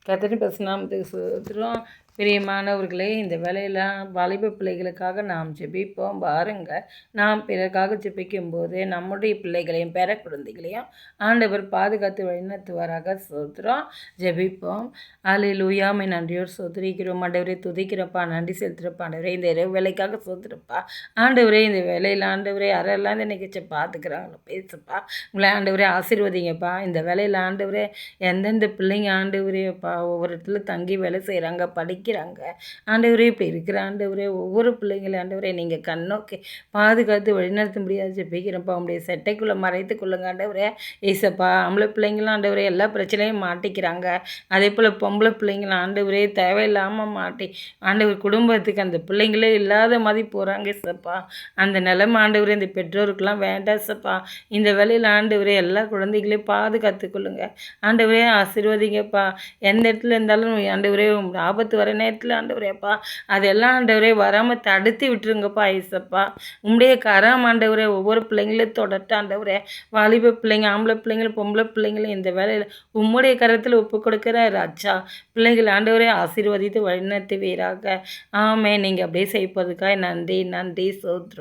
கர்த்தரின் பரிசுத்த நாமத்துக்கு ஸ்தோத்திரம். பிரியமானவர்களே, இந்த வேலையில் வாலிப பிள்ளைகளுக்காக நாம் ஜெபிப்போம். பாருங்க, நாம் பிறருக்காக ஜெபிக்கும்போது நம்முடைய பிள்ளைகளையும் பேர குழந்தைகளையும் ஆண்டவர் பாதுகாத்து வழிநடத்துவாராக. ஸ்தோத்திரம். ஜெபிப்போம். அல்லேலூயா. மை நன்றியோடு ஸ்தோத்திரிக்கிறோம் ஆண்டவரே. துதிக்கிறப்பா, நன்றி செலுத்துகிறப்பா ஆண்டவரே. இந்த இரவு வேலைக்காக ஸ்தோத்திரப்பா ஆண்டவரே. இந்த வேலையில் ஆண்டவரே யாரெல்லாம் இந்த நிகழ்ச்சி பார்த்துக்கிறாங்களோ பேசுப்பா. உங்களை ஆண்டவரே ஆசீர்வதிங்கப்பா. இந்த வேலையில் ஆண்டவரே எந்தெந்த பிள்ளைங்க ஆண்டவரேப்பா ஒவ்வொரு இடத்துல தங்கி வேலை செய்கிறாங்க, படிக்கிறாங்க ஆண்டவரே. இப்படி இருக்கிற ஆண்டவரே ஒவ்வொரு பிள்ளைங்களும் ஆண்டவரே நீங்கள் கண்ணோக்கி பாதுகாத்து வழிநடத்த முடியாது ஜெபிக்கிறப்பா. உங்களுடைய செட்டைக்குள்ளே மறைத்து கொள்ளுங்க ஆண்டவரே. ஏசப்பா, ஆம்பளை பிள்ளைங்களும் ஆண்டவரே எல்லா பிரச்சனையும் மாட்டிக்கிறாங்க. அதே போல் பொம்பளை பிள்ளைங்களும் ஆண்டவரே தேவையில்லாமல் மாட்டி ஆண்டவர் குடும்பத்துக்கு அந்த பிள்ளைங்களே இல்லாத மாதிரி போகிறாங்க ஏசப்பா. அந்த நிலைமை ஆண்டவரே இந்த பெற்றோருக்கெல்லாம் வேண்டாம் ஏசப்பா. இந்த வேலையில் ஆண்டவரே எல்லா குழந்தைகளையும் பாதுகாத்து கொள்ளுங்க ஆண்டவரே. ஆசீர்வதிங்கப்பா. எந்த இடத்துல இருந்தாலும் ஆண்டவரே ஆபத்து வர நேரத்தில் ஆண்டவரேப்பா அதெல்லாம் ஆண்டவரே வராமல் தடுத்து விட்டுருங்கப்பா. ஐசப்பா, உங்களுடைய கரம் ஆண்டவரே ஒவ்வொரு பிள்ளைங்களையும் தொடட்டு ஆண்டவரே. வாலிப பிள்ளைங்க, ஆம்பளை பிள்ளைங்களும் பொம்பளை பிள்ளைங்களும் இந்த வேலையில் உம்முடைய கரத்தில் ஒப்பு கொடுக்குற ராஜா பிள்ளைகள் ஆண்டவரே ஆசீர்வதித்து வழிநடத்துவீராக. ஆமே. நீங்கள் அப்படியே செய்ப்பதுக்காக நன்றி நன்றி சோத்ரம்.